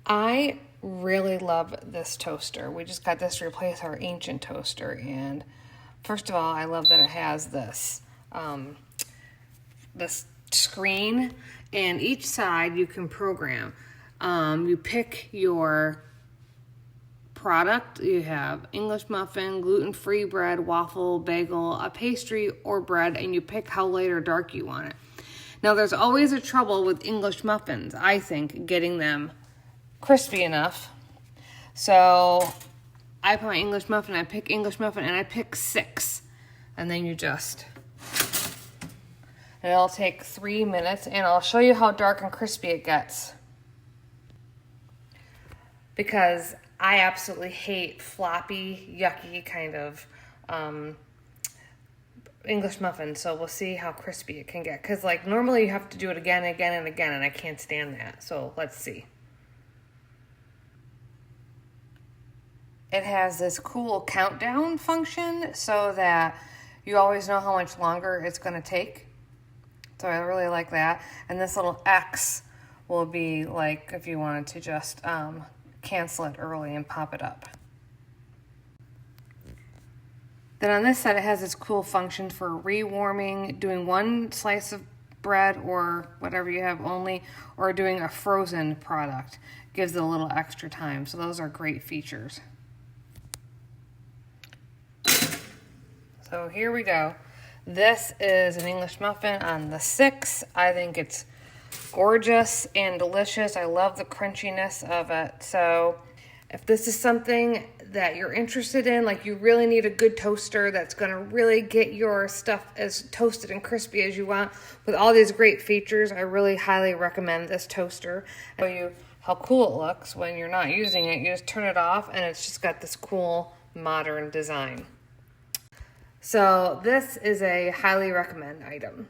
I really love this toaster. We just got this to replace our ancient toaster, and first of all, I love that it has this this screen, and each side you can program. You pick your product. You have English muffin, gluten-free bread, waffle, bagel, a pastry, or bread, and you pick how light or dark you want it. Now, there's always a trouble with English muffins, I think, getting them crispy enough. So I put my English muffin, I pick English muffin, and I pick 6. And then you just, and it'll take 3 minutes, and I'll show you how dark and crispy it gets. Because I absolutely hate floppy, yucky kind of English muffin, so we'll see how crispy it can get. Because like normally you have to do it again and again and again, and I can't stand that. So let's see. It has this cool countdown function so that you always know how much longer it's going to take. So I really like that. And this little X will be like if you wanted to just cancel it early and pop it up. Then on this side, it has this cool function for rewarming, doing one slice of bread or whatever you have only, or doing a frozen product. Gives it a little extra time. So those are great features. So here we go. This is an English muffin on the 6. I think it's gorgeous and delicious. I love the crunchiness of it. So if this is something that you're interested in, like you really need a good toaster that's going to really get your stuff as toasted and crispy as you want with all these great features, I really highly recommend this toaster. I'll show you how cool it looks when you're not using it. You just turn it off and it's just got this cool modern design. So this is a highly recommend item.